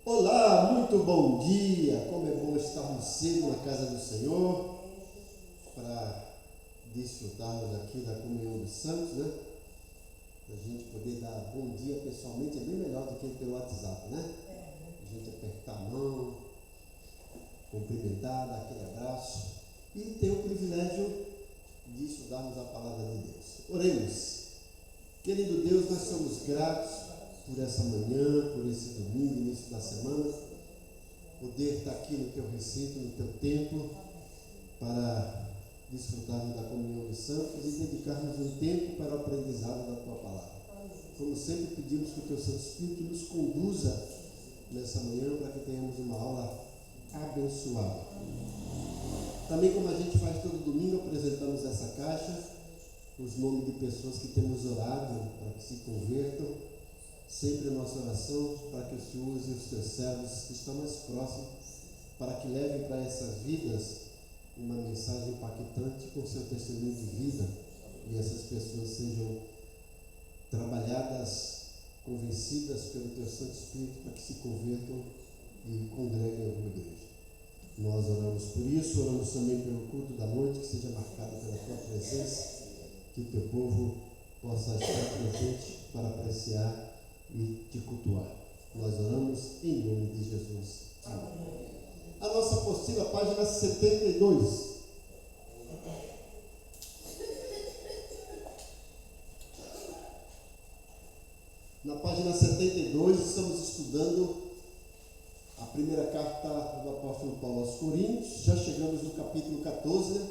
Olá, muito bom dia! Como é bom estarmos cedo na casa do Senhor para desfrutarmos aqui da comunhão dos santos, né? A gente poder dar bom dia pessoalmente é bem melhor do que pelo WhatsApp, né? A gente apertar a mão, cumprimentar, dar aquele abraço e ter o privilégio de estudarmos a palavra de Deus. Oremos. Querido Deus, nós somos gratos por essa manhã, por esse domingo, início da semana, poder estar aqui no teu recinto, no teu templo, para desfrutarmos da comunhão dos santos e dedicarmos um tempo para o aprendizado da tua palavra. Como sempre, pedimos que o teu Santo Espírito nos conduza nessa manhã para que tenhamos uma aula abençoada. Também, como a gente faz todo domingo, apresentamos essa caixa, os nomes de pessoas que temos orado para que se convertam. Sempre a nossa oração para que o Senhor use os teus servos que estão mais próximos, para que levem para essas vidas uma mensagem impactante com seu testemunho de vida e essas pessoas sejam trabalhadas, convencidas pelo teu Santo Espírito para que se convertam e congreguem em alguma igreja. Nós oramos por isso, oramos também pelo culto da noite, que seja marcado pela tua presença, que o teu povo possa estar presente para apreciar e te cultuar. Nós oramos em nome de Jesus. Amém. A nossa apostila, página 72. Na página 72, estamos estudando a primeira carta do apóstolo Paulo aos Coríntios. Já chegamos no capítulo 14, né?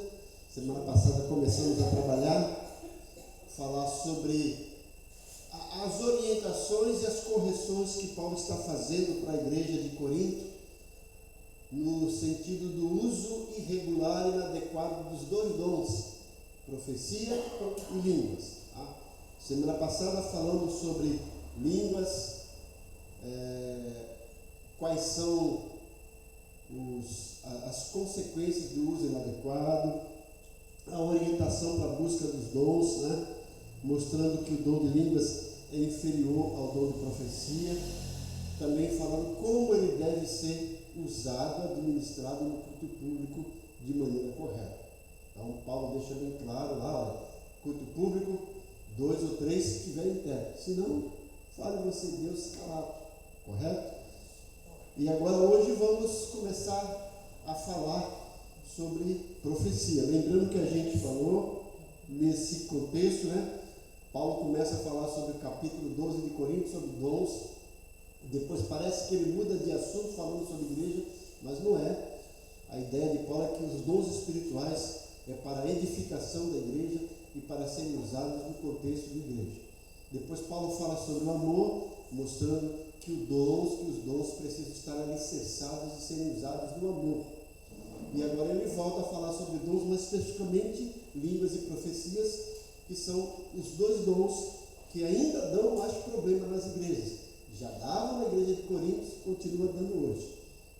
Semana passada começamos a falar sobre as orientações e as correções que Paulo está fazendo para a igreja de Corinto, no sentido do uso irregular e inadequado dos dois dons, profecia e línguas. Tá? Semana passada falamos sobre línguas, quais são as consequências do uso inadequado, a orientação para a busca dos dons, né? Mostrando que o dom de línguas é inferior ao dom de profecia, também falando como ele deve ser usado, administrado no culto público de maneira correta. Então Paulo deixa bem claro lá, olha, culto público, 2 ou 3 se tiver intérprete, senão fale você Deus calado, correto? E agora hoje vamos começar a falar sobre profecia, lembrando que a gente falou nesse contexto, né? Paulo começa a falar sobre o capítulo 12 de Coríntios, sobre dons. Depois parece que ele muda de assunto falando sobre igreja, mas não é. A ideia de Paulo é que os dons espirituais é para a edificação da igreja e para serem usados no contexto de igreja. Depois Paulo fala sobre o amor, mostrando que os dons precisam estar alicerçados e serem usados no amor. E agora ele volta a falar sobre dons, mas especificamente línguas e profecias, que são os dois dons que ainda dão mais problema nas igrejas. Já davam na igreja de Coríntios, continua dando hoje.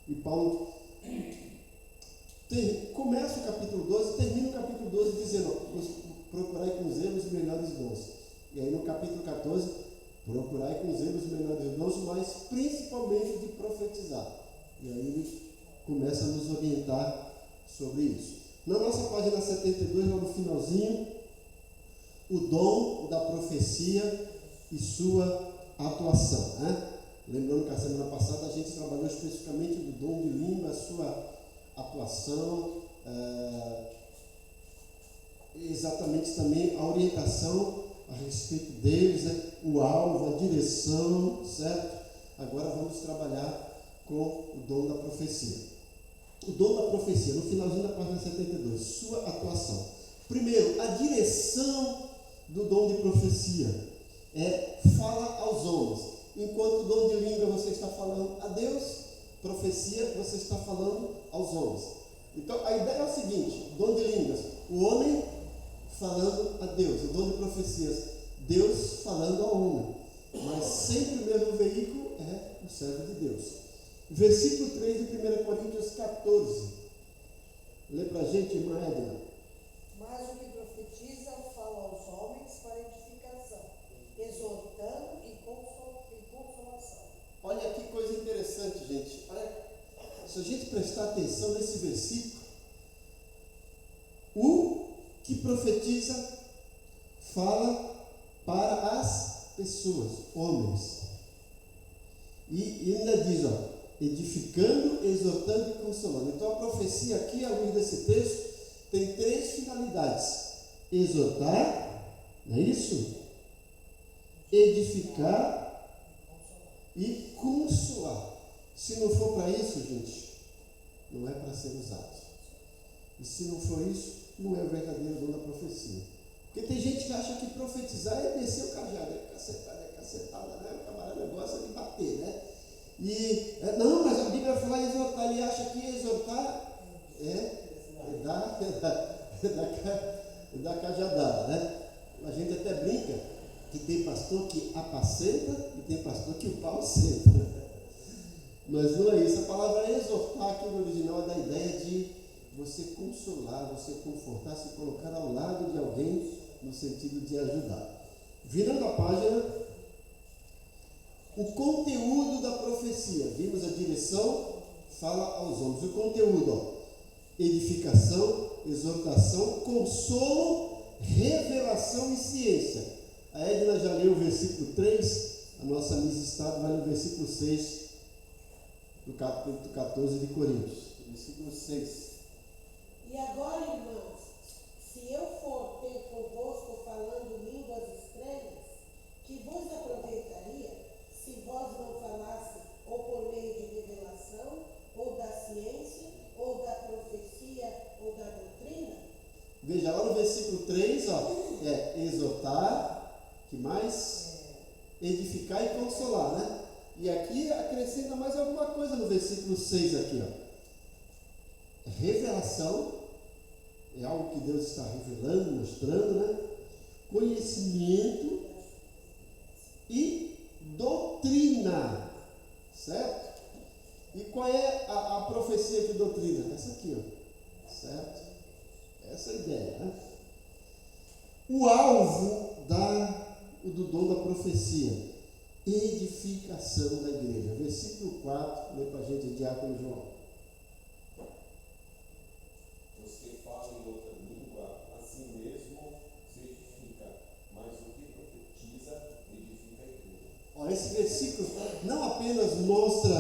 E Paulo começa o capítulo 12, termina o capítulo 12 dizendo, procurai com zelo os melhores dons. E aí no capítulo 14, procurai com zelo os melhores dons, mas principalmente de profetizar. E aí ele começa a nos orientar sobre isso. Na nossa página 72, lá no finalzinho, o dom da profecia e sua atuação, né? Lembrando que a semana passada a gente trabalhou especificamente do dom de língua, a sua atuação, exatamente também a orientação a respeito deles, né? O alvo, a direção, certo? Agora vamos trabalhar com o dom da profecia. O dom da profecia, no finalzinho da página 72, sua atuação. Primeiro, a direção do dom de profecia fala aos homens, enquanto o dom de língua você está falando a Deus, profecia você está falando aos homens. Então a ideia é o seguinte: dom de línguas, o homem falando a Deus, o dom de profecias, Deus falando ao homem, mas sempre o mesmo veículo é o servo de Deus. Versículo 3 de 1 Coríntios 14, lê para a gente, irmã Edna. Mas o que profetiza fala aos homens para edificação, exortando e consolação. Olha que coisa interessante, gente. se a gente prestar atenção nesse versículo, o que profetiza fala para as pessoas, homens. E ainda diz, edificando, exortando e consolando. Então a profecia aqui, à luz desse texto, tem 3 finalidades: exortar, não é isso? Edificar e consolar. Se não for para isso, gente, não é para ser usado. E se não for isso, não é o verdadeiro dom da profecia. Porque tem gente que acha que profetizar é descer o cajado, é cacetada, né? O camarada gosta de bater, né? Não, mas a Bíblia fala exortar, ele acha que exortar é dar cajadada, né? A gente até brinca que tem pastor que apacenta e tem pastor que o pau senta. Mas não é isso. A palavra exortar aqui no original é da ideia de você consolar, você confortar, se colocar ao lado de alguém no sentido de ajudar. Virando a página, o conteúdo da profecia. Vimos a direção, fala aos homens. O conteúdo, edificação, exortação, consolo, revelação e ciência. A Edna já leu o versículo 3, a nossa Miss Estado vai no versículo 6 do capítulo 14 de Coríntios. Versículo 6. E agora, irmãos, se eu for ter convosco falando línguas estranhas, que vos aproveitaria se vós não falasse ou por meio de revelação, ou da ciência, ou da profecia, ou da doutrina? Veja lá no versículo 3, exortar, que mais? Edificar e consolar, né? E aqui acrescenta mais alguma coisa no versículo 6 aqui, Revelação, é algo que Deus está revelando, mostrando, né? Conhecimento e doutrina, certo? E qual é a profecia de doutrina? Essa aqui, certo? Essa é a ideia, né? O alvo do dom da profecia, edificação da igreja. Versículo 4, lê para a gente, Diácono João. Os que falam em outra língua, a si mesmo se edifica, mas o que profetiza, edifica a igreja. Esse versículo não apenas mostra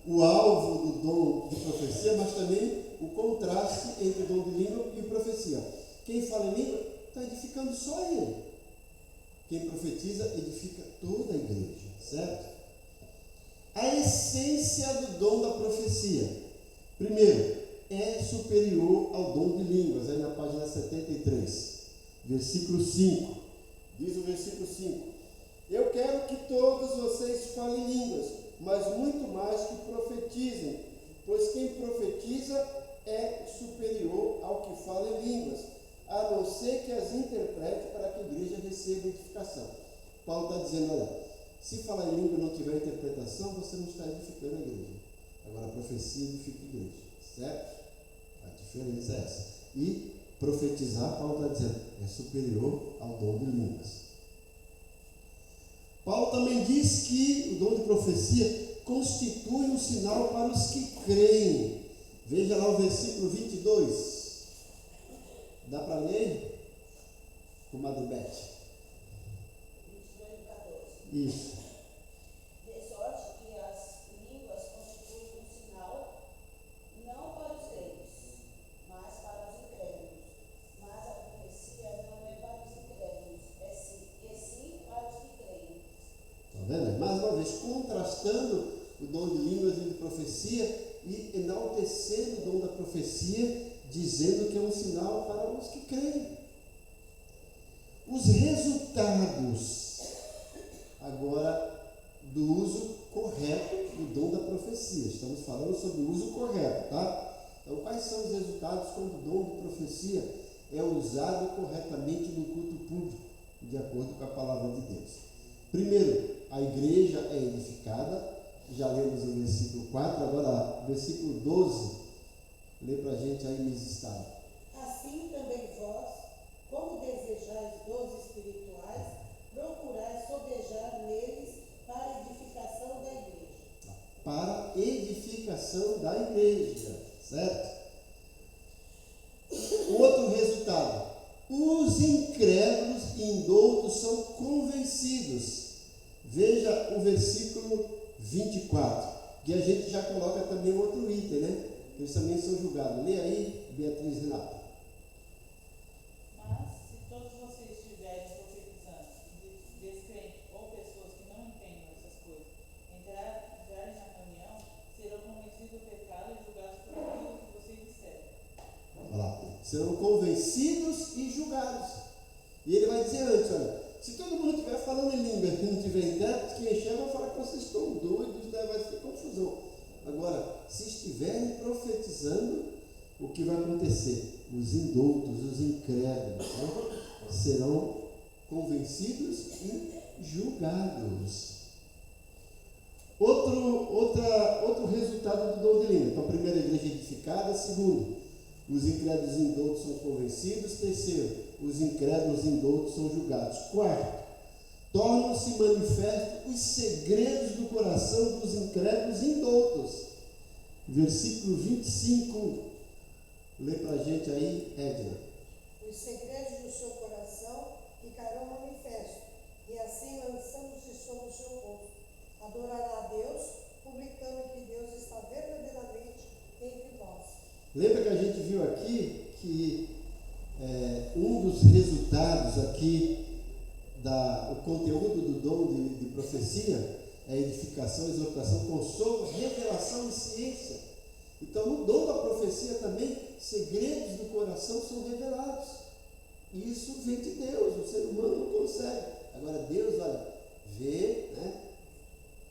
o alvo do dom de profecia, mas também o contraste entre o dom de língua e profecia. Quem fala em língua está edificando só ele. Quem profetiza edifica toda a igreja, certo? A essência do dom da profecia. Primeiro, é superior ao dom de línguas, aí na página 73, versículo 5. Diz o versículo 5: eu quero que todos vocês falem línguas, mas muito mais que profetizem, pois quem profetiza é superior ao que fala em línguas, a não ser que as interprete para que a igreja receba edificação. Paulo está dizendo, olha, se falar em língua e não tiver interpretação, você não está edificando a igreja. Agora, a profecia edifica a igreja, certo? A diferença é essa. E profetizar, Paulo está dizendo, é superior ao dom de línguas. Paulo também diz que o dom de profecia constitui um sinal para os que creem. Veja lá o versículo 22. Dá para ler? Comadre Beth. 22:14. Isso. De sorte que as línguas constituem um sinal, não para os crentes, mas para os incrédulos. Mas a profecia não é para os incrédulos, e sim para os que creem. Está vendo? Mais uma vez, contrastando o dom de línguas e de profecia e enaltecendo o dom da profecia, dizendo que é um sinal para os que creem. Os resultados, agora, do uso correto do dom da profecia. Estamos falando sobre o uso correto, tá? Então, quais são os resultados quando o dom de profecia é usado corretamente no culto público, de acordo com a palavra de Deus? Primeiro, a igreja é edificada. Já lemos o versículo 4, agora versículo 12. Lê para a gente aí, Miss Estado. Assim também vós, como desejais dons espirituais, procurai sobejar neles para a edificação da igreja. Para edificação edificação da igreja, certo? Outro resultado: os incrédulos e indoutos são convencidos. Veja o versículo 24, que a gente já coloca também outro item, né? Eles também são julgados. Lê aí, Beatriz Renata. Mas, se todos vocês estiverem profetizando, e descrentes ou pessoas que não entendem essas coisas, entrarem na reunião, serão convencidos do pecado e julgados por aquilo que vocês disserem. Olha lá. Serão convencidos e julgados. E ele vai dizer antes, olha, se todo mundo estiver falando em língua e não tiver intérprete, quem enxerga vai falar que vocês estão doidos, né? Vai ter confusão. Agora, se estiverem profetizando, o que vai acontecer? Os indoutos, os incrédulos, né, serão convencidos e julgados. Outro resultado do dom de língua. Então, primeiro, a igreja edificada. Segundo, os incrédulos e indoutos são convencidos. Terceiro, os incrédulos e indoutos são julgados. Quarto, tornam-se manifestos os segredos do coração dos incrédulos e indoutos. Versículo 25. Lê para a gente aí, Edna. Os segredos do seu coração ficarão manifestos, e assim, lançando-se sobre o seu rosto, adorará a Deus, publicando que Deus está verdadeiramente entre vós. Lembra que a gente viu aqui que um dos resultados aqui, o conteúdo do dom de profecia é edificação, exortação, consolo, revelação e ciência. Então, no dom da profecia também, segredos do coração são revelados. E isso vem de Deus, o ser humano não consegue. Agora, Deus, olha, vê, né,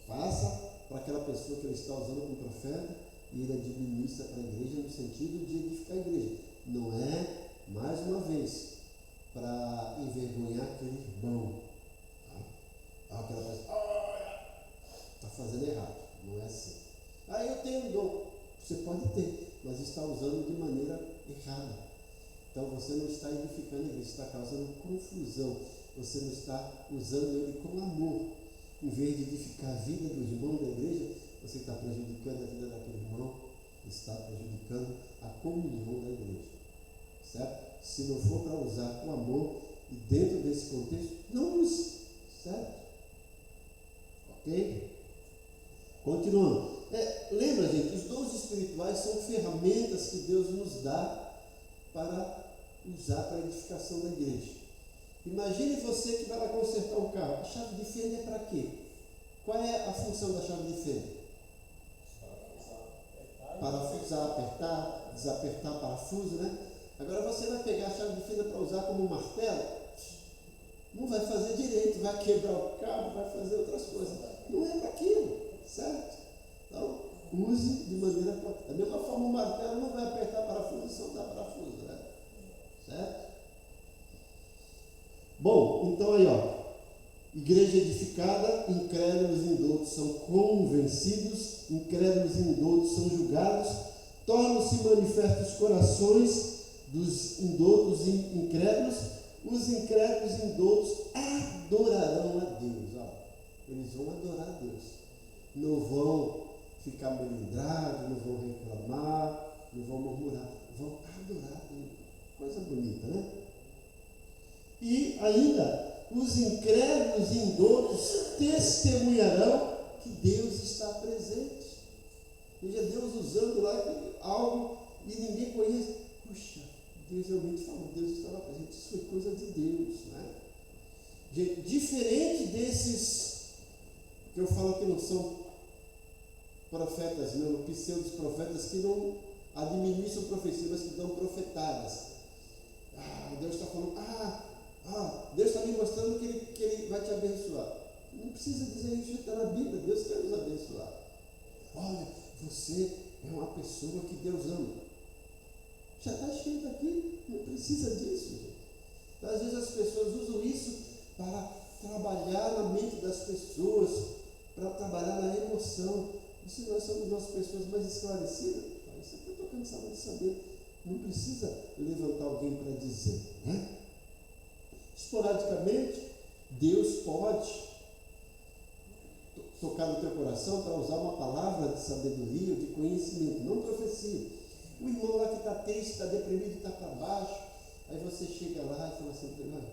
passa para aquela pessoa que ele está usando como profeta e ele administra para a igreja no sentido de edificar a igreja. Não é, mais uma vez, para envergonhar aquele irmão. Tá? Aquela pessoa, está fazendo errado. Não é assim. Eu tenho um dom. Você pode ter, mas está usando de maneira errada. Então você não está edificando a igreja, está causando confusão. Você não está usando ele com amor. Em vez de edificar a vida do irmão da igreja, você está prejudicando a vida daquele irmão, está prejudicando a comunhão da igreja. Certo? Se não for para usar com amor e dentro desse contexto, não use. Certo? Ok? Continuando. Lembra, gente, os dons espirituais são ferramentas que Deus nos dá para usar para a edificação da igreja. Imagine você que vai lá consertar um carro. A chave de fenda é para quê? Qual é a função da chave de fenda? Parafusar, apertar, desapertar parafuso, né? Agora você vai pegar a chave de fenda para usar como um martelo, não vai fazer direito, vai quebrar o carro, vai fazer outras coisas. Não é para aquilo, certo? Então, use de maneira correta. Da mesma forma, o martelo não vai apertar parafuso e soltar parafuso, né? Certo? Bom, então aí, igreja edificada, incrédulos e indoutos são convencidos, incrédulos e indoutos são julgados, tornam-se manifestos os corações dos indoutos e incrédulos, os incrédulos e indoutos adorarão a Deus. Eles vão adorar a Deus, não vão ficar melindrados, não vão reclamar, não vão murmurar, vão adorar a Deus. Coisa bonita, né? E ainda, os incrédulos e indoutos testemunharão que Deus está presente. Veja, Deus usando lá algo e ninguém conhece. Puxa, Deus realmente falou, Deus estava presente. Isso foi coisa de Deus, né? Diferente desses que eu falo que não são profetas, não, pseudos profetas que não administram profecias, mas que dão profetadas. Deus está falando, Deus está me mostrando que ele vai te abençoar. Não precisa dizer isso, está na Bíblia, Deus quer nos abençoar. Olha, você é uma pessoa que Deus ama. Já está escrito aqui, não precisa disso. Então, às vezes as pessoas usam isso para trabalhar na mente das pessoas, para trabalhar na emoção. E se nós somos as pessoas mais esclarecidas, isso aqui eu estou cansado de saber. Não precisa levantar alguém para dizer, né? Esporadicamente, Deus pode tocar no teu coração para usar uma palavra de sabedoria, de conhecimento, não profecia. O irmão lá que está triste, está deprimido, está para baixo, aí você chega lá e fala assim, olha,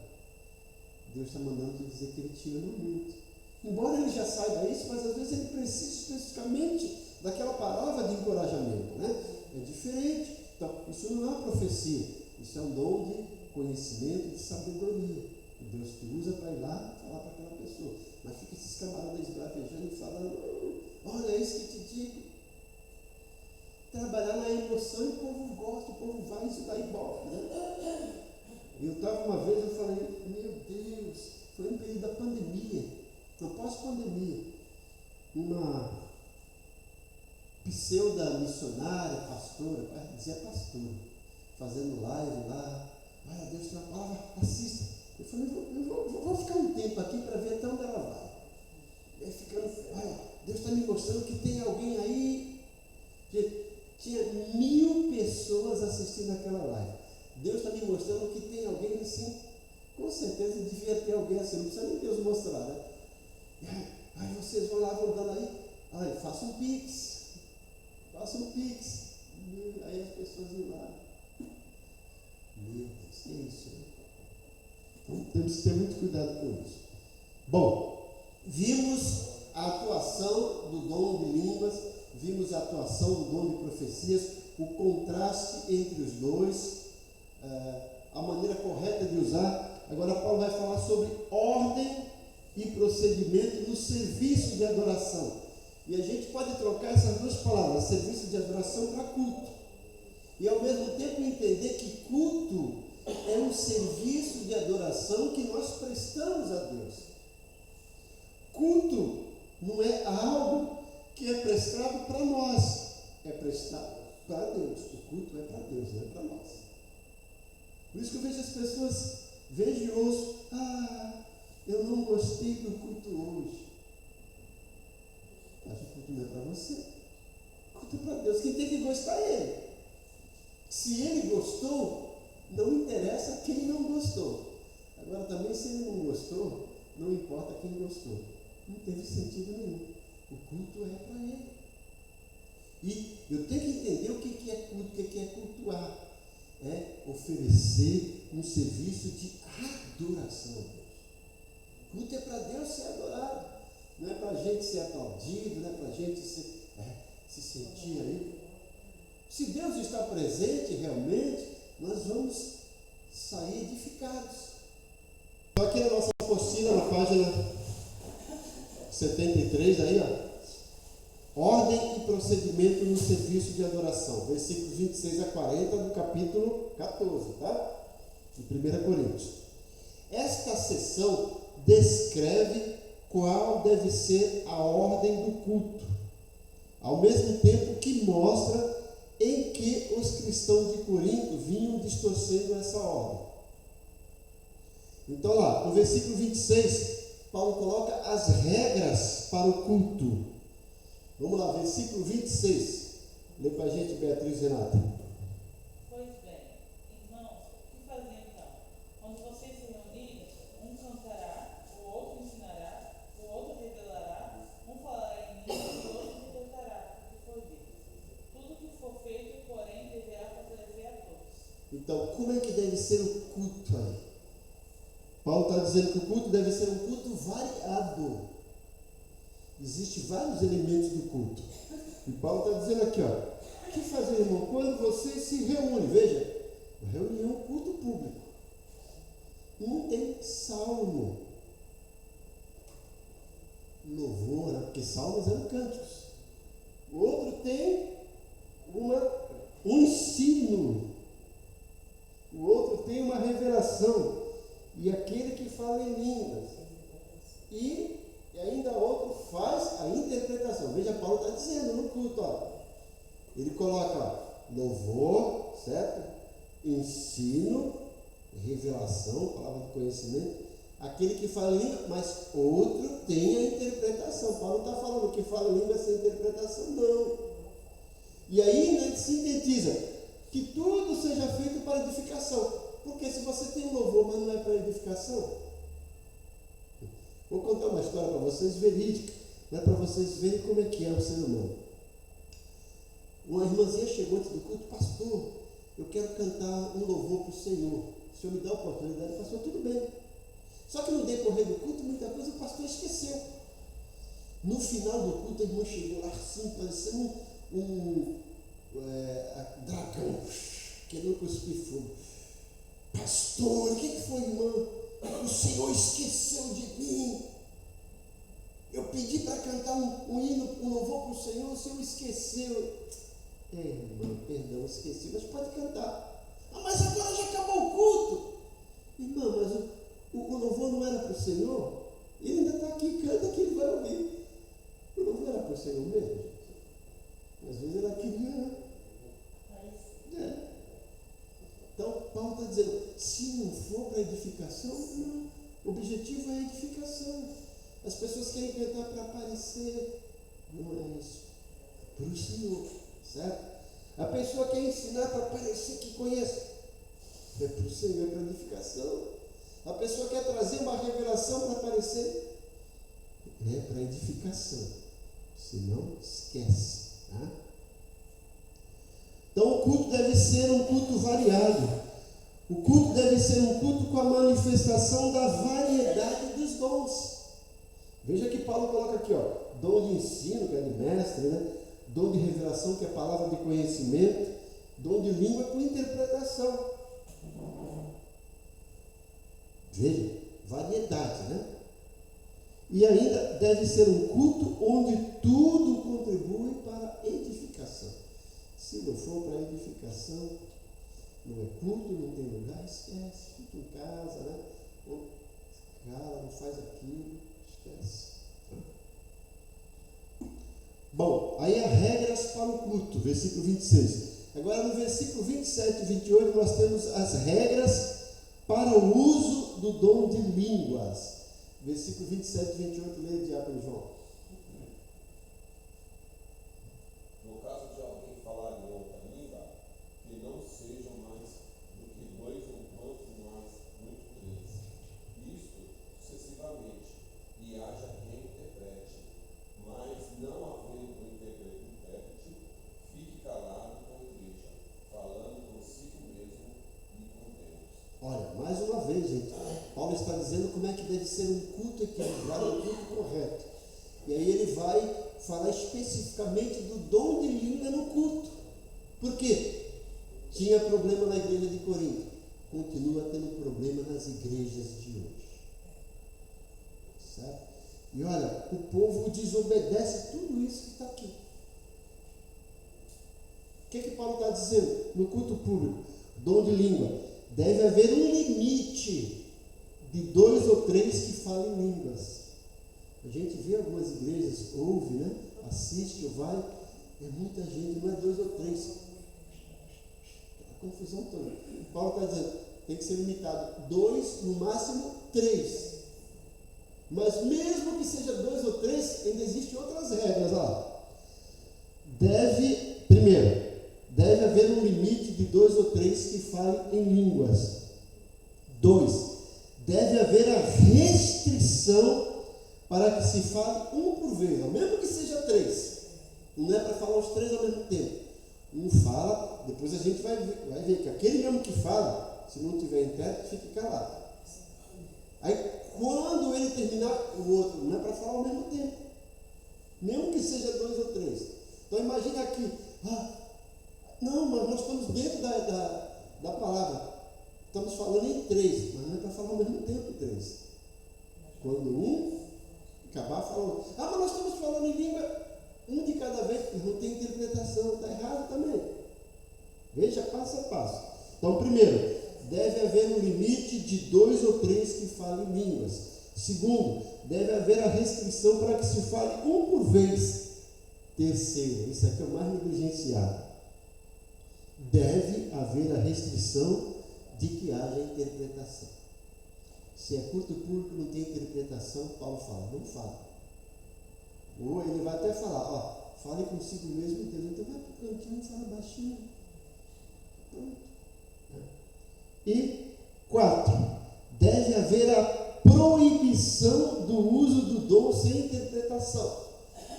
Deus está mandando te dizer que Ele te ama muito. Embora ele já saiba isso, mas às vezes ele precisa especificamente daquela palavra de encorajamento, né? É diferente. Então, isso não é uma profecia, isso é um dom de conhecimento, de sabedoria. Deus te usa para ir lá e falar para aquela pessoa. Mas fica esses camaradas esbravejando e falando, olha, é isso que te digo. Trabalhar na emoção e o povo gosta, o povo vai, isso daí embora. Né? Eu estava uma vez, eu falei, meu Deus, foi no período da pandemia, não pós-pandemia, uma pseuda missionária, pastora, dizia pastora, fazendo live lá, olha, Deus tem uma palavra, assista. Eu falei, vou ficar um tempo aqui para ver até onde ela vai. E aí ficando, olha, Deus está me mostrando que tem alguém aí. Tinha 1000 pessoas assistindo aquela live. Deus está me mostrando que tem alguém assim. Com certeza devia ter alguém assim, não precisa nem Deus mostrar, né? Aí vocês vão lá, vão dando aí, olha, faça um pix. Aí as pessoas vão lá. Meu Deus, que é isso? Né? Então temos que ter muito cuidado com isso. Bom, vimos a atuação do dom de línguas, vimos a atuação do dom de profecias, o contraste entre os dois, a maneira correta de usar. Agora Paulo vai falar sobre ordem e procedimento no serviço de adoração. E a gente pode trocar essas duas palavras, serviço de adoração, para culto. E ao mesmo tempo entender que culto é um serviço de adoração que nós prestamos a Deus. Culto não é algo que é prestado para nós, é prestado para Deus. O culto é para Deus, não é para nós. Por isso que eu vejo as pessoas, vejo e ouço, eu não gostei do culto hoje. Mas o culto não é para você. O culto é para Deus. Quem tem que gostar é Ele. Se Ele gostou, não interessa quem não gostou. Agora também, se Ele não gostou, não importa quem gostou. Não teve sentido nenhum. O culto é para Ele. E eu tenho que entender o que é culto, o que é cultuar. É oferecer um serviço de adoração a Deus. Culto é para Deus ser adorado. Não é para a gente ser aplaudido, não é para a gente se sentir aí. Se Deus está presente realmente, nós vamos sair edificados. Então aqui na nossa apostila, na página 73, aí, ó. Ordem e procedimento no serviço de adoração. Versículos 26 a 40 do capítulo 14, tá? De 1 Coríntios. Esta seção descreve qual deve ser a ordem do culto, ao mesmo tempo que mostra em que os cristãos de Corinto vinham distorcendo essa ordem. Então lá, no versículo 26, Paulo coloca as regras para o culto. Vamos lá, versículo 26. Lê para a gente, Beatriz Renata. Pois bem, irmãos, o que fazer então? Quando vocês se reunirem, um cantará, o outro ensinará, o outro revelará, um falará em língua e o outro interpretará o que for dito. Tudo que for feito, porém, deverá fortalecer a todos. Então, como é que deve ser o culto aí? Paulo está dizendo que o culto deve ser um culto variado. Existem vários elementos do culto. E Paulo está dizendo aqui, ó, o que fazer, irmão? Quando vocês se reúnem, veja, reunião, culto público. Um tem salmo, louvor, né? Porque salmos eram cânticos. O outro tem um ensino. O outro tem uma revelação. E aquele que fala em línguas. E ainda outro faz a interpretação. Veja, Paulo está dizendo no culto, ó. Ele coloca louvor, certo? Ensino, revelação, palavra de conhecimento. Aquele que fala em língua, mas outro tem a interpretação. Paulo está falando que fala em língua sem interpretação, não. E aí, né, sintetiza que tudo seja feito para edificação. Porque se você tem um louvor, mas não é para edificação. Vou contar uma história para vocês, verídica. Né, para vocês verem como é que é o ser humano. Uma irmãzinha chegou antes do culto: pastor, eu quero cantar um louvor para o Senhor. O senhor me dá a oportunidade? Pastor, tudo bem. Só que no decorrer do culto, muita coisa o pastor esqueceu. No final do culto, a irmã chegou lá assim, parecendo um dragão, querendo cuspir fogo. Pastor, o que foi, irmã? O Senhor esqueceu de mim. Eu pedi para cantar um hino, um louvor para o Senhor esqueceu. Irmã, perdão, esqueci, mas pode cantar. Mas agora já acabou o culto. Irmã, mas o louvor não era para o Senhor? Ele ainda está aqui, canta que ele vai ouvir. O louvor era para o Senhor mesmo? Às vezes ela queria. Então, Paulo está dizendo, se não for para edificação, não. O objetivo é a edificação. As pessoas querem cantar para aparecer. Não é isso. Para o Senhor, certo? A pessoa quer ensinar para parecer que conhece. É para o Senhor, é para edificação. A pessoa quer trazer uma revelação para aparecer. É para edificação. Senão, esquece. Tá? Então, o culto deve ser um culto variado. O culto deve ser um culto com a manifestação da variedade dos dons. Veja que Paulo coloca aqui, dom de ensino, que é de mestre, né? Dom de revelação, que é palavra de conhecimento, dom de língua com interpretação. Veja, variedade, né? E ainda deve ser um culto onde tudo contribui para a edificação. Se não for para a edificação, não é culto, não tem lugar, esquece, fica em casa, né? Não faz aquilo, esquece. Bom, aí há regras para o culto, versículo 26. Agora no versículo 27 e 28 nós temos as regras para o uso do dom de línguas. Versículo 27 e 28, leia, diácono João. No caso de alguém falar em outra língua, que não sejam mais do que 2 ou quanto mais, muito 3. Isto sucessivamente, e haja quem interprete. Mas não havendo um intérprete, fique calado com a igreja, falando consigo mesmo e com Deus. Olha, mais uma vez, gente, Paulo está dizendo como é que deve ser um culto equilibrado, um culto correto. E aí ele vai falar especificamente do dom de língua no culto. Por quê? Tinha problema na igreja de Corinto. Continua tendo problema nas igrejas de hoje. Certo? E olha, o povo desobedece tudo isso que está aqui. O que Paulo está dizendo? No culto público, dom de língua. Deve haver um limite de 2 ou 3 que falem línguas. A gente vê algumas igrejas, ouve, né? Assiste ou vai, é muita gente, não é 2 ou 3. A confusão toda. Paulo está dizendo, tem que ser limitado 2, no máximo 3. Mas mesmo que seja 2 ou 3, ainda existem outras regras lá. Primeiro, deve haver um limite de 2 ou 3 que falem em línguas. 2, deve haver a restrição para que se fale um por vez, mesmo que seja 3. Não é para falar os 3 ao mesmo tempo. Um fala, depois a gente vai ver que aquele mesmo que fala, se não tiver intérprete, fica calado. Aí, quando ele terminar, o outro, não é para falar ao mesmo tempo. Mesmo que seja 2 ou 3. Então, imagina aqui, não, mas nós estamos dentro da palavra. Estamos falando em 3, mas não é para falar ao mesmo tempo 3. Quando um acabar falando, mas nós estamos falando em língua, um de cada vez, não tem interpretação, está errado também. Veja passo a passo. Então, primeiro, deve haver um limite de 2 ou 3 que falem línguas. Segundo, deve haver a restrição para que se fale um por vez. Terceiro, isso aqui é o mais negligenciado. Deve haver a restrição de que haja interpretação. Se é culto público, não tem interpretação, Paulo fala, não fala. Ou ele vai até falar, fale consigo mesmo, Deus. Então vai para o cantinho e fala baixinho. Pronto. E 4, deve haver a proibição do uso do dom sem interpretação.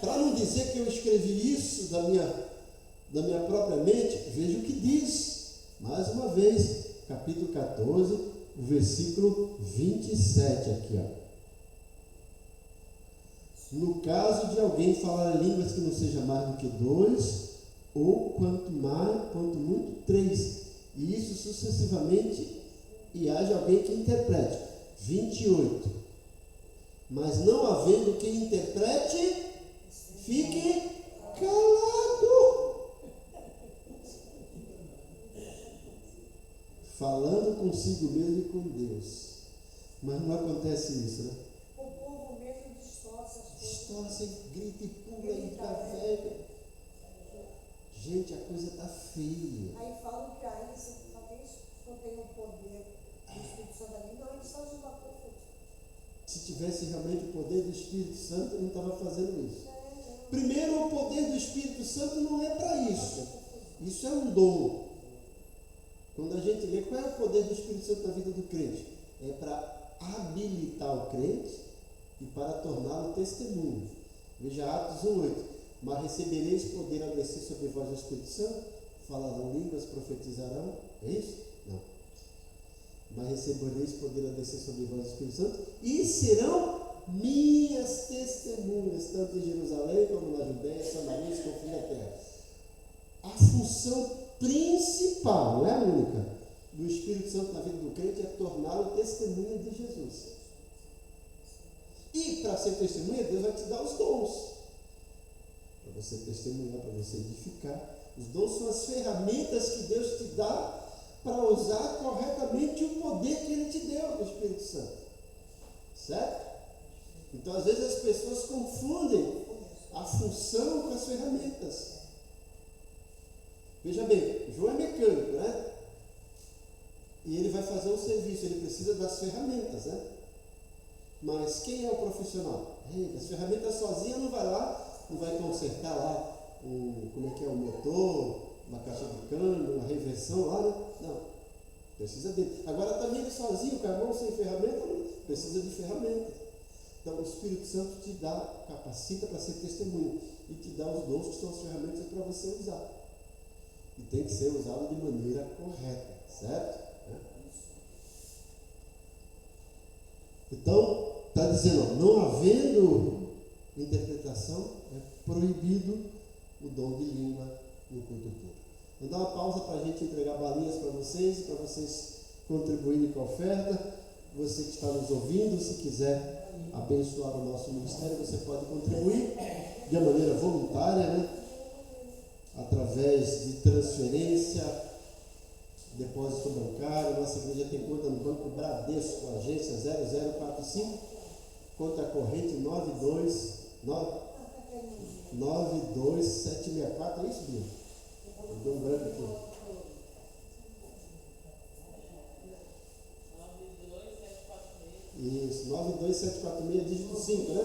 Para não dizer que eu escrevi isso da minha própria mente, veja o que diz, mais uma vez, capítulo 14, o versículo 27 aqui, ó. No caso de alguém falar línguas que não seja mais do que 2, ou quanto muito 3, e isso sucessivamente, e haja alguém que interprete. 28. Mas não havendo quem interprete, fique calado, falando consigo mesmo e com Deus. Mas não acontece isso, né? O povo mesmo distorce as coisas. Distorce, grita e pula e trafega. Gente, a coisa está feia. Aí falam que aí talvez não tenha o poder do Espírito Santo ali. Não, eles fazem uma confusão. Se tivesse realmente o poder do Espírito Santo, eu não estava fazendo isso. Primeiro, o poder do Espírito Santo não é para isso. Isso é um dom. Quando a gente lê, qual é o poder do Espírito Santo na vida do crente? É para habilitar o crente e para torná-lo testemunho. Veja Atos 1:8. Mas recebereis poder ao descer sobre vós o Espírito Santo, falarão línguas, profetizarão. É isso? Não. Mas recebereis poder ao descer sobre vós o Espírito Santo e serão minhas testemunhas, tanto em Jerusalém como na Judéia, Samaria e confins da terra. A função principal, não é a única, do Espírito Santo na vida do crente é torná-lo testemunha de Jesus. E para ser testemunha, Deus vai te dar os dons. Para você testemunhar, para você edificar. Os dons são as ferramentas que Deus te dá para usar corretamente o poder que Ele te deu do Espírito Santo. Certo? Então, às vezes, as pessoas confundem a função com as ferramentas. Veja bem, João é mecânico, né? E ele vai fazer um serviço, ele precisa das ferramentas, né? Mas quem é o profissional? As ferramentas sozinha não vai lá, não vai consertar lá o motor, uma caixa de câmbio, uma reversão lá, né? Não. Precisa dele. Agora também ele sozinho, com a mão sem ferramenta, não precisa de ferramentas. Então o Espírito Santo te dá, capacita para ser testemunho e te dá os dons que são as ferramentas para você usar. E tem que ser usado de maneira correta, certo? Então, está dizendo, não havendo interpretação, é proibido o dom de língua no culto público. Vou dar uma pausa para a gente entregar balinhas para vocês contribuírem com a oferta. Você que está nos ouvindo, se quiser abençoar o nosso ministério, você pode contribuir de maneira voluntária, né? Através de transferência, depósito bancário. Nossa igreja tem conta no Banco Bradesco, agência 0045, conta corrente 92764, é isso, Bia? Deu um branco aqui. 92746. Isso, 92746, dígito 5, né?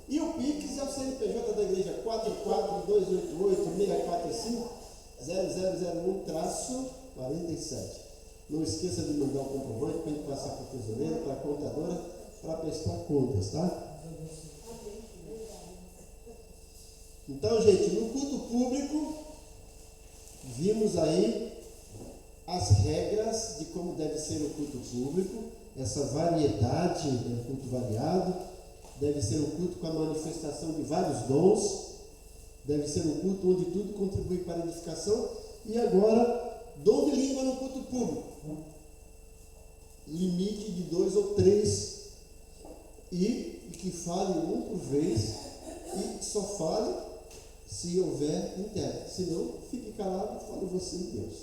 E o Pix é o CNPJ da igreja 44288-645-0001-47. Não esqueça de mandar o comprovante para a gente passar para o tesoureiro, para a contadora, para prestar contas, tá? Então, gente, no culto público, vimos aí as regras de como deve ser o culto público, essa variedade, um culto variado. Deve ser um culto com a manifestação de vários dons. Deve ser um culto onde tudo contribui para a edificação. E agora, dom de língua no culto público. Limite de 2 ou 3. E que fale um por vez. E só fale se houver intérprete. Se não, fique calado e fale você e Deus.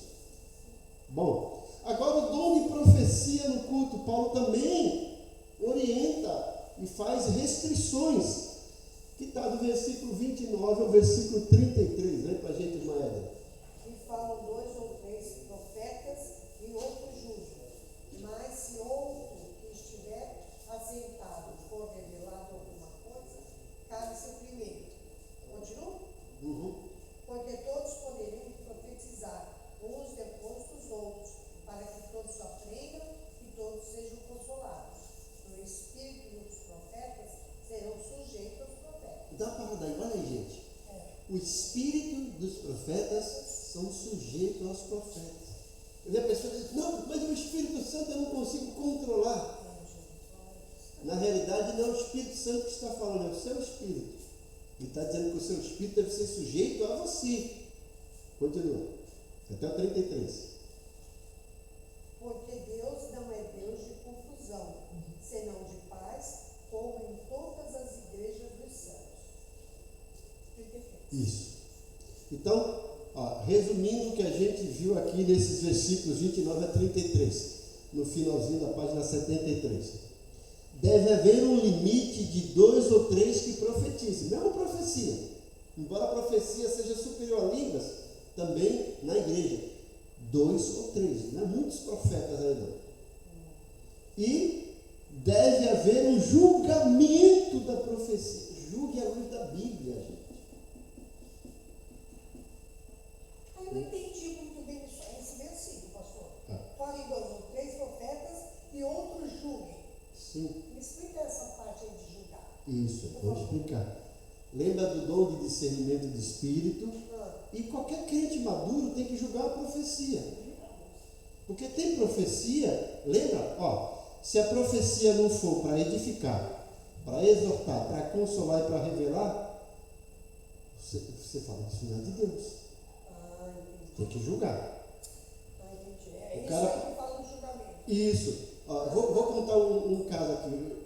Bom, agora o dom de profecia no culto. Paulo também orienta e faz restrições, que está do versículo 29 ao versículo 33, né, para a gente, irmã Eda? E falam 2 ou 3 profetas e outros jujam. Mas se outro que estiver assentado for revelado alguma coisa, cabe-se primeiro. Continua? Porque todos poderiam profetizar, uns depois dos outros, para que todos aprendam e todos sejam consolados. No Espírito e os profetas serão sujeitos aos profetas. dá uma parada aí, olha aí, gente. O espírito dos profetas são sujeitos aos profetas. E a pessoa diz, não, mas o Espírito Santo eu não consigo controlar. Na realidade, não é o Espírito Santo que está falando, é o seu espírito. Ele está dizendo que o seu espírito deve ser sujeito a você. Continua. Até o 33. Porque Deus não é Deus de confusão, senão de paz, como em todas as igrejas dos céus. Isso. Então, resumindo o que a gente viu aqui nesses versículos 29 a 33, no finalzinho da página 73. Deve haver um limite de 2 ou 3 que profetizem, mesmo profecia. Embora a profecia seja superior a línguas, também na igreja. 2 ou 3, não é muitos profetas aí não. E deve haver um julgamento da profecia. Julgue a luz da Bíblia, gente. Eu não entendi muito bem esse versículo, pastor. Fala em 2 ou 3 profetas e outros julguem. Sim. Me explica essa parte aí de julgar. Isso, vou explicar. Lembra do dom de discernimento de espírito? E qualquer crente maduro tem que julgar a profecia. Porque tem profecia, lembra? Se a profecia não for para edificar, para exortar, para consolar e para revelar, você fala que isso não é de Deus. Tem que julgar. Entendi. O Isso cara- aí que fala no julgamento. Isso. Vou contar um caso aqui.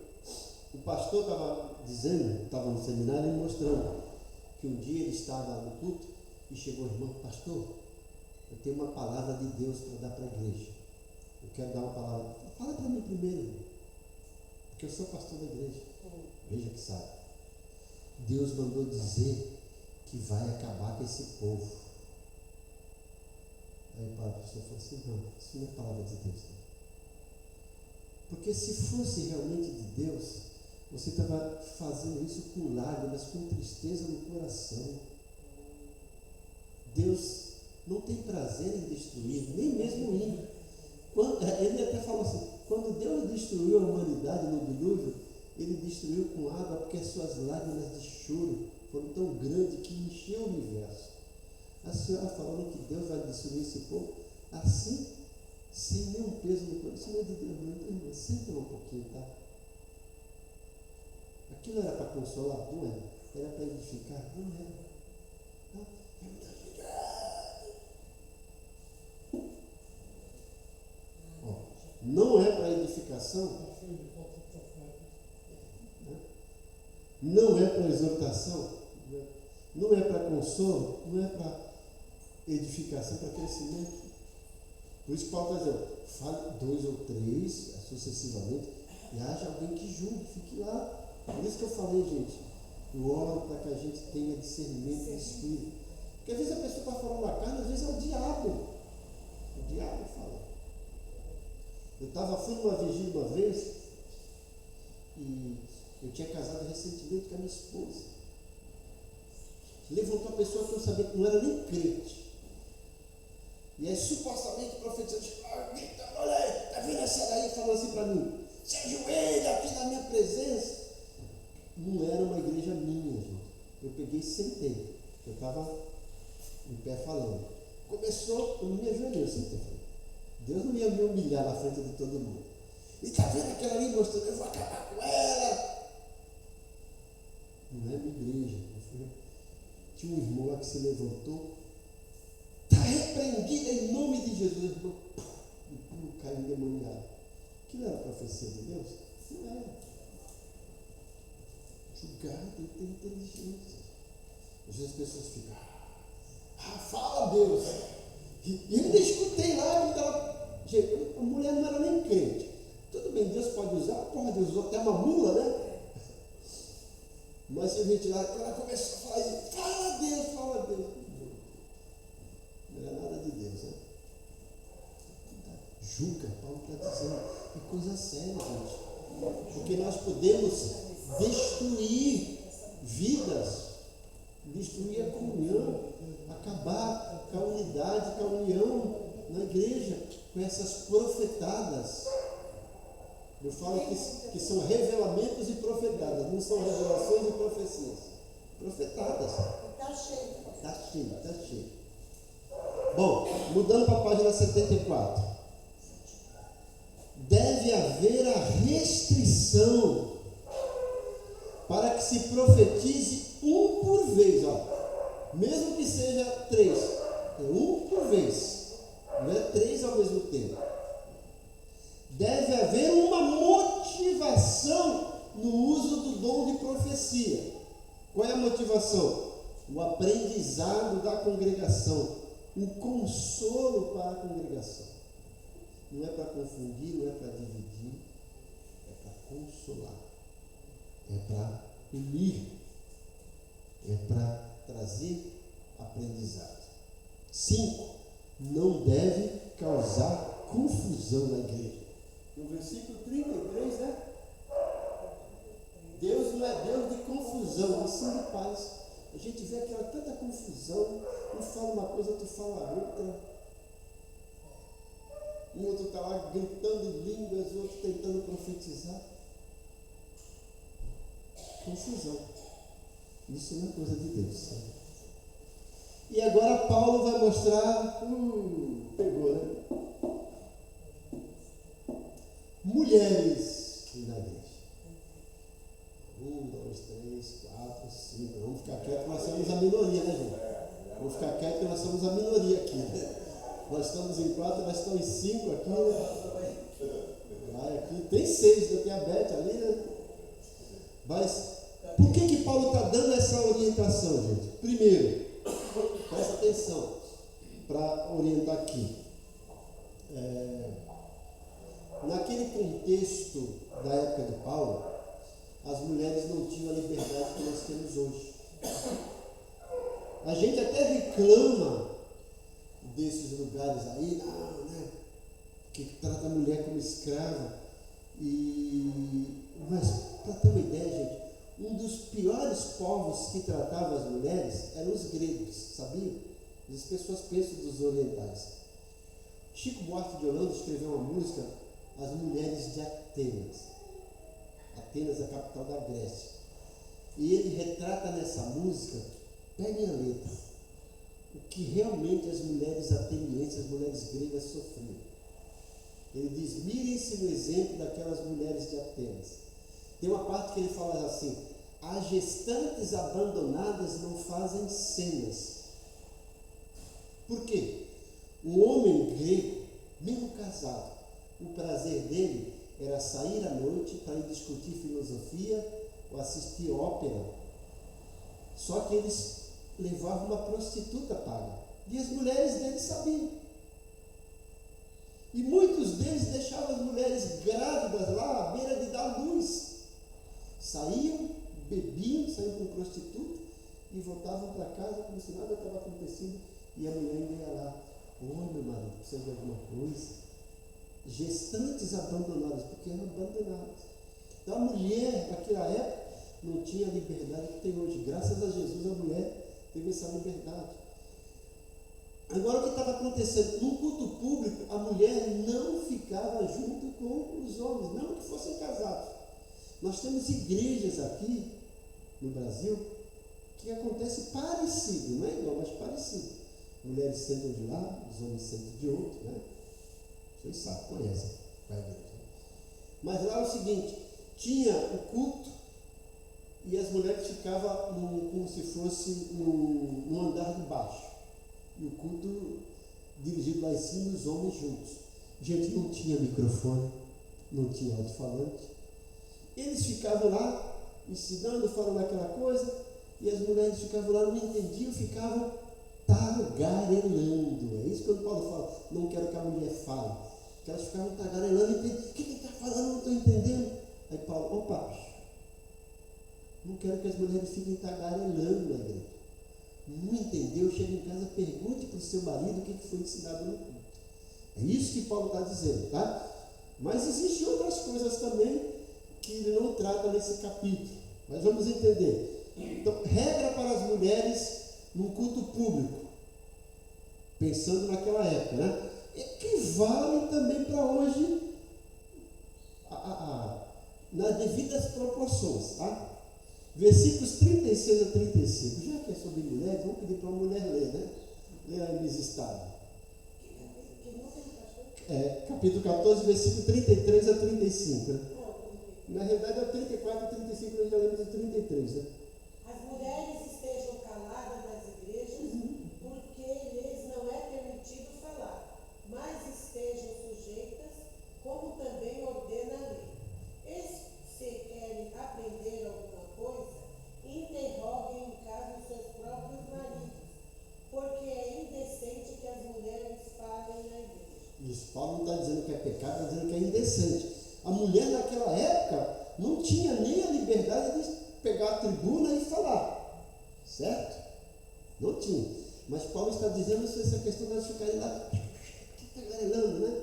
O pastor estava dizendo, estava no seminário, e mostrando que um dia ele estava no culto e chegou o irmão, pastor, eu tenho uma palavra de Deus para dar para a igreja. Eu quero dar uma palavra. Fala para mim primeiro, irmão, porque eu sou pastor da igreja. Veja que sabe. Deus mandou dizer que vai acabar com esse povo. Aí o pastor falou assim, não, isso não é palavra de Deus. Não. Porque se fosse realmente de Deus, você estava fazendo isso com lágrimas, com tristeza no coração. Deus não tem prazer em destruir, nem mesmo o ímpio. Ele até falou assim, quando Deus destruiu a humanidade no dilúvio, ele destruiu com água porque as suas lágrimas de choro foram tão grandes que encheu o universo. A senhora falando que Deus vai destruir esse povo assim, sem nenhum peso no coração, não é de Deus, não. Então, irmã, senta um pouquinho, tá? Aquilo era para consolar? Não era. Era para edificar? Não era. Não, é muita gente. Não é para edificação, não é para exortação, não é para consolo, não é para edificação, para crescimento. Por isso Paulo está dizendo, fale 2 ou 3 sucessivamente e haja alguém que julgue, fique lá. Por isso que eu falei, gente, eu oro para que a gente tenha discernimento do Espírito. Porque às vezes a pessoa está falando na carne, às vezes é o diabo. O diabo fala. Fui numa vigília uma vez e eu tinha casado recentemente com a minha esposa. Levantou uma pessoa que eu sabia que não era nem crente. E aí supostamente profetizando, olha aí, está vendo essa daí falando assim para mim, se ajoelha aqui na minha presença. Não era uma igreja minha, gente. Eu peguei e sentei. Eu estava em pé falando. Começou, eu não me ajoelhei, eu sentei. Deus não ia me humilhar na frente de todo mundo. E está vendo aquela ali mostrando, eu vou acabar com ela. Não é minha igreja. Tinha um irmão lá que se levantou. Está repreendida em nome de Jesus. O irmão caiu endemoniado. Aquilo era a profecia de Deus? Não era. Julgar tem que ter inteligência. Às vezes as pessoas ficam, fala Deus. E eu ainda escutei lá, gente, a mulher não era nem crente. Tudo bem, Deus pode usar, pode usar até uma mula, né? Mas se a gente lá, ela começou a falar, fala Deus, fala Deus. Não era nada de Deus, né? Julga, Paulo está dizendo, é coisa séria, gente. Porque nós podemos destruir vidas, destruir a comunhão, acabar com a unidade, com a união na igreja, com essas profetadas. Eu falo que são revelamentos e profetadas, não são revelações e profecias. profetadas. Está cheio. Está cheio, está cheio. Bom, mudando para a página 74. Deve haver a restrição para que se profetize um por vez, ó. Mesmo que seja 3, é um por vez, não é 3 ao mesmo tempo. Deve haver uma motivação no uso do dom de profecia. Qual é a motivação? O aprendizado da congregação, um consolo para a congregação. Não é para confundir, não é para dividir, é para consolar, é para unir, é para trazer aprendizado. 5. Não deve causar confusão na igreja. No versículo 33, né? Deus não é Deus de confusão, mas sim de paz. A gente vê aquela tanta confusão, um fala uma coisa, outro fala outra. E o outro está lá gritando em línguas, o outro tentando profetizar. Confusão. Isso não é coisa de Deus. Sabe? E agora Paulo vai mostrar, pegou, né? Mulheres na igreja. 1, 2, 3, 4, 5. Vamos ficar quietos, nós somos a minoria, né, gente? Vamos ficar quietos, nós somos a minoria aqui, né? Nós estamos em 4, nós estamos em 5 aqui, né? Vai aqui, tem 6, né? Tem a Beth ali, né? Mas, por que Paulo está dando essa orientação, gente? Primeiro, presta atenção para orientar aqui. Naquele contexto da época de Paulo, as mulheres não tinham a liberdade que nós temos hoje. A gente até reclama desses lugares aí, né, que trata a mulher como escrava. Mas, para ter uma ideia, gente, um dos piores povos que tratava as mulheres eram os gregos, sabiam? As pessoas pensam dos orientais. Chico Buarque de Holanda escreveu uma música, As Mulheres de Atenas. Atenas é a capital da Grécia. E ele retrata nessa música, peguem a letra, o que realmente as mulheres atenienses, as mulheres gregas sofriam. Ele diz, mirem-se no exemplo daquelas mulheres de Atenas. Tem uma parte que ele fala assim, as gestantes abandonadas não fazem cenas. Por quê? O homem grego, mesmo casado, o prazer dele era sair à noite para ir discutir filosofia ou assistir ópera. Só que eles levavam uma prostituta paga. E as mulheres deles sabiam. E muitos deles deixavam as mulheres grávidas lá à beira de dar luz. Saíam, bebiam, saíam com prostituta e voltavam para casa como se nada estava acontecendo. E a mulher ia lá. Ô, meu marido, precisa de alguma coisa? Gestantes abandonadas, porque eram abandonadas. Então a mulher, naquela época, não tinha a liberdade que tem hoje. Graças a Jesus, a mulher teve essa liberdade. Agora, o que estava acontecendo? No culto público, a mulher não ficava junto com os homens, não que fossem casados. Nós temos igrejas aqui, no Brasil, que acontece parecido, não é igual, mas parecido. Mulheres sentam de um lado, os homens sentam de outro, né? Vocês sabem, conhecem a igreja. Mas lá é o seguinte, tinha o culto e as mulheres ficavam como se fosse no andar de baixo. E o culto dirigido lá em cima, os homens juntos. Gente, não tinha microfone, não tinha alto-falante. Eles ficavam lá, ensinando, falando aquela coisa, e as mulheres ficavam lá, não entendiam, ficavam tagarelando. É isso que o Paulo fala, não quero que a mulher fale. Que elas ficavam tagarelando, o que ele está falando, não estou entendendo. Aí Paulo, opa, não quero que as mulheres fiquem tagarelando na igreja. Não entendeu, chega em casa, pergunte para o seu marido o que foi ensinado no culto. É isso que Paulo está dizendo, tá? Mas existem outras coisas também que ele não trata nesse capítulo. Mas vamos entender. Então, regra para as mulheres no culto público, pensando naquela época, né? E que vale também para hoje nas devidas proporções, tá? Versículos 36 a 35. Já que é sobre mulheres, vamos pedir para uma mulher ler, né? Lê aí, Miss Estado. Capítulo 14, versículo 33 a 35. Né? Na realidade é o 34 a 35, nós já lemos o 33. Né? As mulheres estejam caladas nas igrejas, porque lhes não é permitido falar, mas estejam sujeitas, como também ordena a lei. E se querem aprender alguma coisa, interroguem em casa os seus próprios maridos, porque é indecente que as mulheres falem na igreja. Isso, Paulo não está dizendo que é pecado, está dizendo que é indecente. A mulher naquela época não tinha nem a liberdade de pegar a tribuna e falar, certo? Não tinha. Mas Paulo está dizendo essa questão de elas ficarem lá tagarelando, né?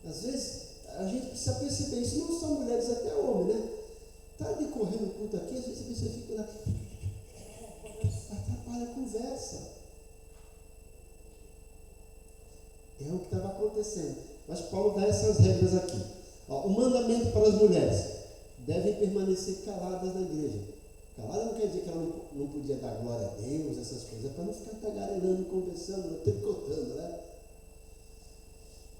Às vezes a gente precisa perceber isso, não só mulheres, até homem, né? Está decorrendo o culto aqui, às vezes você fica lá, atrapalha a conversa. É o que estava acontecendo. Mas Paulo dá essas regras aqui. O mandamento para as mulheres: devem permanecer caladas na igreja. Calada não quer dizer que ela não podia dar glória a Deus, essas coisas, é para não ficar tagarelando, conversando, tricotando, né?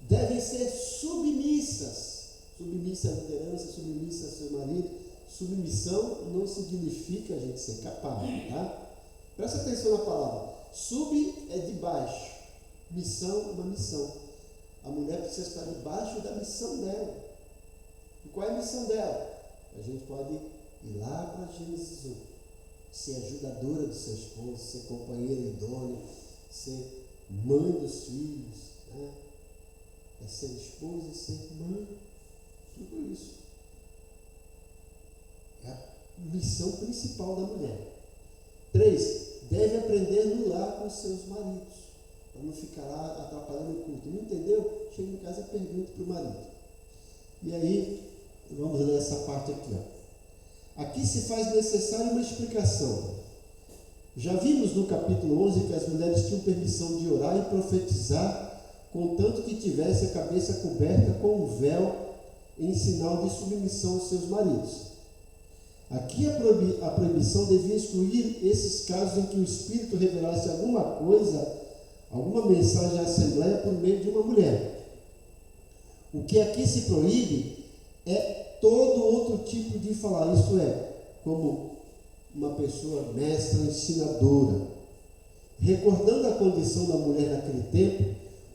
Devem ser submissas. Submissa à liderança, submissa ao seu marido. Submissão não significa a gente ser capaz, tá? Presta atenção na palavra. Sub é de baixo. Missão é uma missão. A mulher precisa estar debaixo da missão dela. E qual é a missão dela? A gente pode ir lá para Gênesis 1. Ser ajudadora do seu esposo, ser companheira idônea, ser mãe dos filhos, né? É ser esposa e ser mãe. Tudo isso. É a missão principal da mulher. 3. Deve aprender no lar com seus maridos, para não ficar lá atrapalhando o culto. Não entendeu? Chega em casa e pergunta para o marido. E aí, vamos ler essa parte aqui. Aqui se faz necessária uma explicação. Já vimos no capítulo 11 que as mulheres tinham permissão de orar e profetizar, contanto que tivesse a cabeça coberta com um véu em sinal de submissão aos seus maridos. Aqui a proibição devia excluir esses casos em que o Espírito revelasse alguma coisa, alguma mensagem à Assembleia por meio de uma mulher. O que aqui se proíbe é todo outro tipo de falar, isto é, como uma pessoa mestra, ensinadora. Recordando a condição da mulher naquele tempo,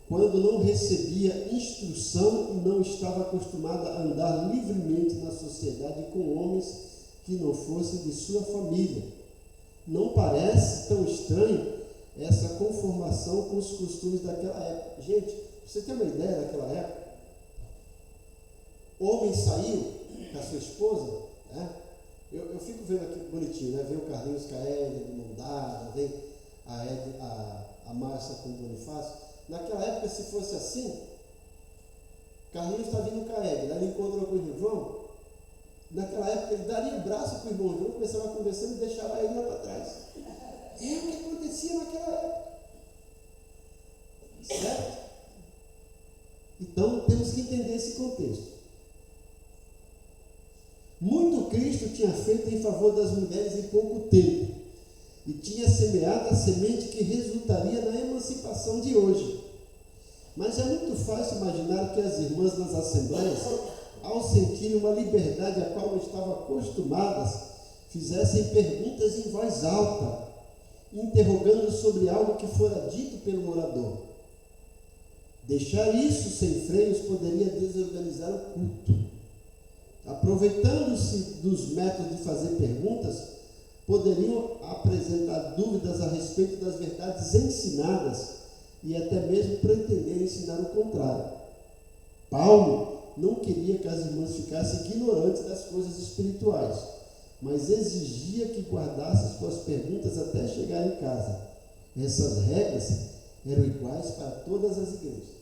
quando não recebia instrução e não estava acostumada a andar livremente na sociedade com homens que não fossem de sua família. Não parece tão estranho essa conformação com os costumes daquela época. Gente, você tem uma ideia daquela época? Homem saiu com a sua esposa, né? Eu fico vendo aqui bonitinho, né? Vem o Carlinhos com a Édia de mão dada, vem a Márcia com o Bonifácio. Naquela época, se fosse assim, Carlinhos está vindo com a Édia, ele encontrou com o irmão João. Naquela época, ele daria o braço para o irmão João, começava conversando e deixava ele lá para trás. É o que acontecia naquela época. Certo? Então, temos que entender esse contexto. Muito Cristo tinha feito em favor das mulheres em pouco tempo e tinha semeado a semente que resultaria na emancipação de hoje. Mas é muito fácil imaginar que as irmãs nas assembleias, ao sentirem uma liberdade a qual não estavam acostumadas, fizessem perguntas em voz alta, interrogando sobre algo que fora dito pelo orador. Deixar isso sem freios poderia desorganizar o culto. Aproveitando-se dos métodos de fazer perguntas, poderiam apresentar dúvidas a respeito das verdades ensinadas e até mesmo pretender ensinar o contrário. Paulo não queria que as irmãs ficassem ignorantes das coisas espirituais, mas exigia que guardassem suas perguntas até chegar em casa. Essas regras eram iguais para todas as igrejas.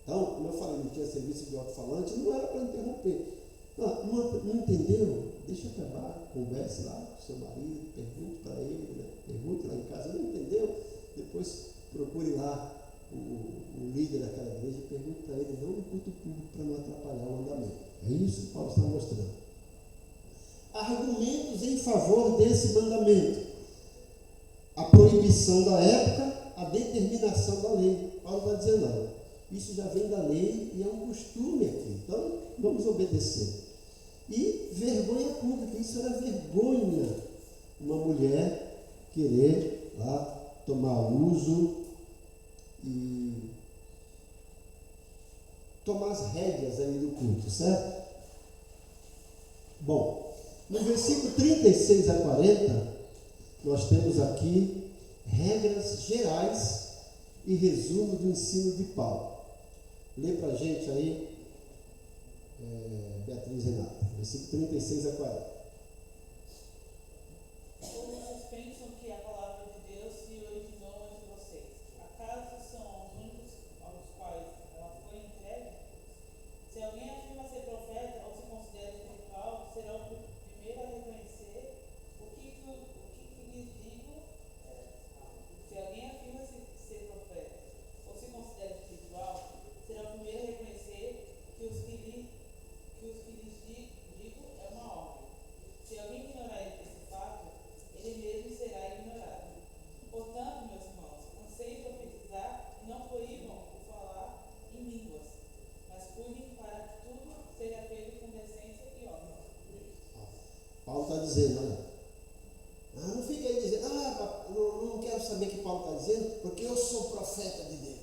Então, como eu falei, não tinha serviço de alto-falante, não era para interromper. Não entendeu? Deixa acabar, converse lá com o seu marido, pergunte para ele, né? Pergunte lá em casa, não entendeu? Depois procure lá o líder daquela igreja e pergunte para ele, não no culto público, para não atrapalhar o andamento. É isso que Paulo está mostrando. Argumentos em favor desse mandamento. A proibição da época, a determinação da lei. Paulo está dizendo, não, isso já vem da lei e é um costume aqui, então vamos obedecer. E vergonha pública, isso era vergonha. Uma mulher querer lá tomar uso e tomar as rédeas ali do culto, certo? Bom, no versículo 36 a 40, nós temos aqui regras gerais e resumo do ensino de Paulo. Lê para a gente aí, Beatriz Renata, versículo 36 a 40. Vocês pensam que a palavra de Deus se originou entre vocês? Acaso são os únicos aos quais ela foi entregue? Se alguém afirma ser profeta ou se considera espiritual, será o primeiro a reconhecer o que lhes digo. Se alguém afirma ser profeta ou se considera espiritual, será o primeiro a reconhecer que os que lhes digo é uma ordem. Se alguém ignorar esse fato, ele mesmo será ignorado. Portanto, meus irmãos, anseiem profetizar e não proíbam o falar em línguas, mas cuidem para que tudo seja feito com decência e honra. Paulo está dizendo, olha, não fica aí dizendo, não quero saber o que Paulo está dizendo, porque eu sou profeta de Deus.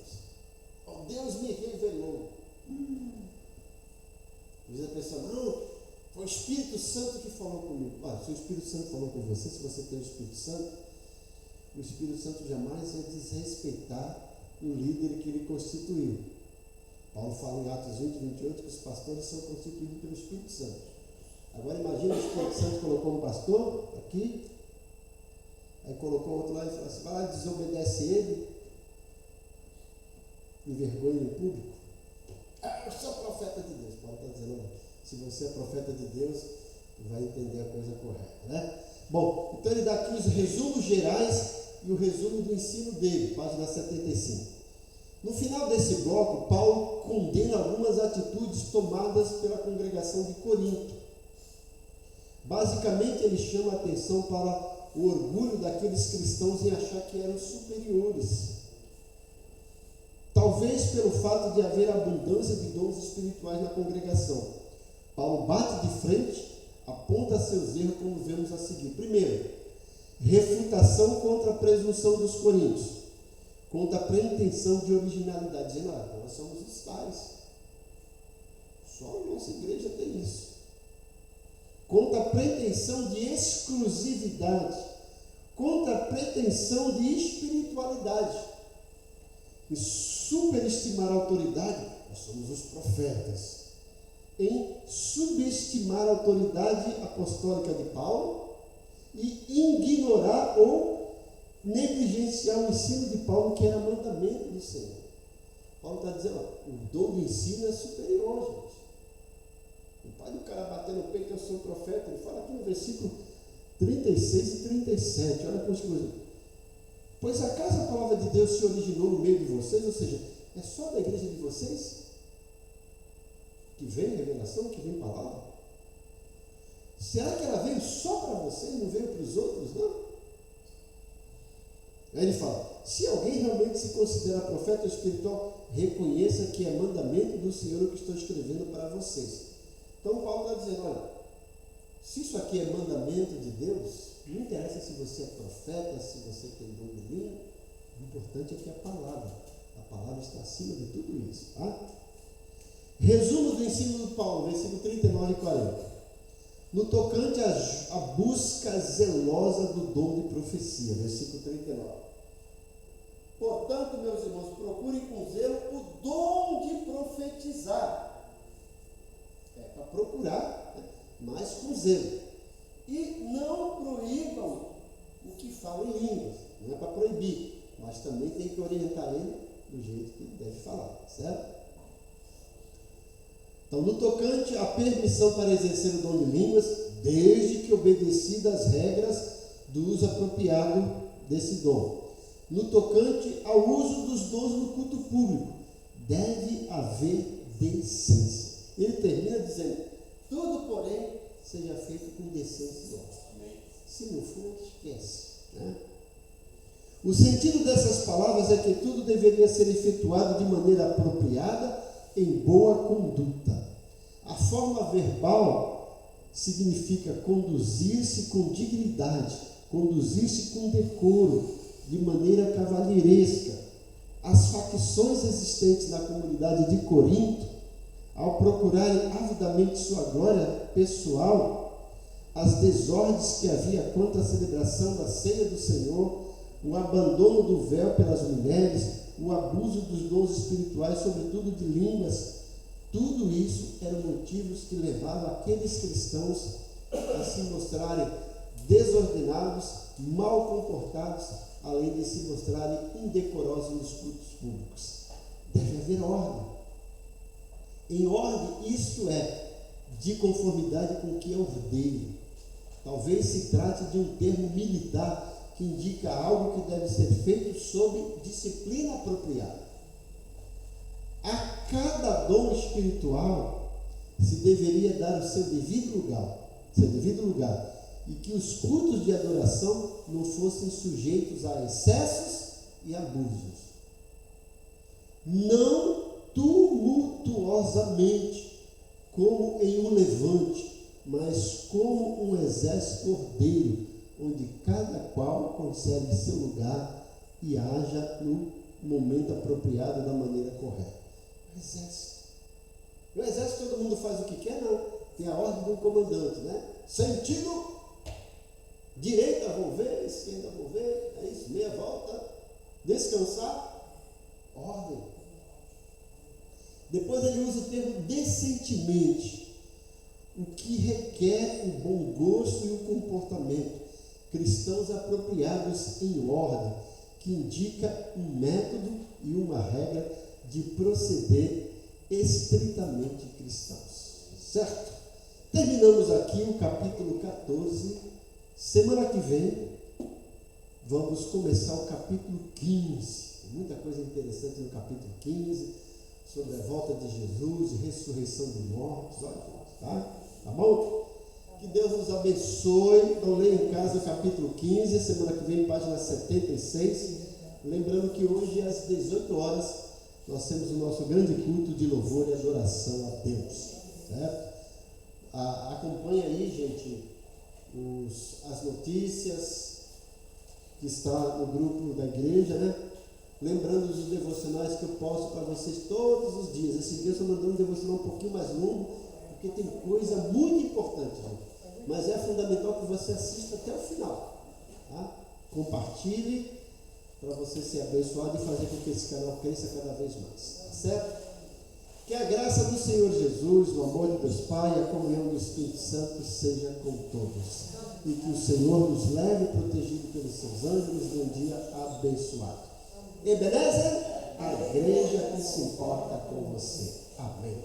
Deus me revelou. Às vezes a pessoa, não, foi o Espírito Santo que falou comigo. Se o Espírito Santo falou com você, se você tem o Espírito Santo jamais vai desrespeitar o líder que ele constituiu. Paulo fala em Atos 20, 28 que os pastores são constituídos pelo Espírito Santo. Agora imagina o Espírito Santo colocou um pastor aqui, aí colocou outro lá e falou assim, vai lá e desobedece ele, envergonha em público. Eu sou profeta de Deus. Paulo está dizendo, se você é profeta de Deus, vai entender a coisa correta, né? Bom, então ele dá aqui os resumos gerais e o resumo do ensino dele, página 75. No final desse bloco, Paulo condena algumas atitudes tomadas pela congregação de Corinto. Basicamente, ele chama a atenção para o orgulho daqueles cristãos em achar que eram superiores. Talvez pelo fato de haver abundância de dons espirituais na congregação. Paulo bate de frente, aponta seus erros, como vemos a seguir. Primeiro, refutação contra a presunção dos coríntios, contra a pretensão de originalidade. Dizendo, nós somos os tais. Só a nossa igreja tem isso. Contra a pretensão de exclusividade, contra a pretensão de espiritualidade. E superestimar a autoridade, nós somos os profetas. Em subestimar a autoridade apostólica de Paulo e ignorar ou negligenciar o ensino de Paulo, que era mandamento do Senhor. Paulo está dizendo, o dom do ensino é superior, gente. Não pode o cara bater no peito, eu sou profeta. Ele fala aqui no versículo 36 e 37, olha que coisa. Pois acaso a palavra de Deus se originou no meio de vocês, ou seja, é só da igreja de vocês que vem revelação, que vem palavra? Será que ela veio só para vocês, não veio para os outros, não? Aí ele fala, se alguém realmente se considera profeta ou espiritual, reconheça que é mandamento do Senhor o que estou escrevendo para vocês. Então Paulo está dizendo, olha, se isso aqui é mandamento de Deus, não interessa se você é profeta, se você tem dom de língua, o importante é que a palavra está acima de tudo isso. Tá? Resumo do ensino do Paulo, versículo 39 e 40. No tocante à busca zelosa do dom de profecia, versículo 39. Portanto, meus irmãos, procurem com zelo o dom de profetizar. É para procurar, né? Mas com zelo. E não proíbam o que fala em línguas. Não é para proibir, mas também tem que orientar ele do jeito que ele deve falar, certo? Então, no tocante à permissão para exercer o dom de línguas, desde que obedecidas as regras do uso apropriado desse dom. No tocante ao uso dos dons no culto público, deve haver decência. Ele termina dizendo, tudo, porém, seja feito com decência e honra. Se não for, esquece, né? O sentido dessas palavras é que tudo deveria ser efetuado de maneira apropriada, em boa conduta. A forma verbal significa conduzir-se com dignidade, conduzir-se com decoro, de maneira cavalheiresca. As facções existentes na comunidade de Corinto, ao procurarem avidamente sua glória pessoal, as desordens que havia contra a celebração da ceia do Senhor, o abandono do véu pelas mulheres, o abuso dos dons espirituais, sobretudo de línguas, tudo isso eram motivos que levavam aqueles cristãos a se mostrarem desordenados, mal comportados, além de se mostrarem indecorosos nos cultos públicos. Deve haver ordem. Em ordem, isto é, de conformidade com o que é ordeiro. Talvez se trate de um termo militar que indica algo que deve ser feito sob disciplina apropriada. A cada dom espiritual se deveria dar o seu devido lugar, e que os cultos de adoração não fossem sujeitos a excessos e abusos. Não tumultuosamente, como em um levante, mas como um exército ordeiro, onde cada qual consegue seu lugar e haja no momento apropriado da maneira correta. O exército. No exército todo mundo faz o que quer, não. Tem a ordem do comandante, né? Sentido, direita volver, esquerda volver, é isso, meia volta, descansar, ordem. Depois ele usa o termo decentemente, o que requer o bom gosto e o comportamento. Cristãos apropriados em ordem, que indica um método e uma regra de proceder estritamente cristãos. Certo? Terminamos aqui o capítulo 14. Semana que vem, vamos começar o capítulo 15. Muita coisa interessante no capítulo 15, sobre a volta de Jesus e ressurreição dos mortos. Olha, tá bom? Que Deus nos abençoe. Então, leia em casa o capítulo 15, semana que vem, página 76. Lembrando que hoje, às 18 horas, nós temos o nosso grande culto de louvor e adoração a Deus. Certo? Acompanhe aí, gente, as notícias que está no grupo da igreja, né? Lembrando dos devocionais que eu posto para vocês todos os dias. Esse dia eu estou mandando um devocional um pouquinho mais longo, porque tem coisa muito importante, gente. Mas é fundamental que você assista até o final. Tá? Compartilhe para você ser abençoado e fazer com que esse canal cresça cada vez mais. Tá certo? Que a graça do Senhor Jesus, o amor de Deus Pai e a comunhão do Espírito Santo seja com todos. E que o Senhor nos leve protegido pelos seus anjos num dia abençoado. E beleza? A igreja que se importa com você. Amém.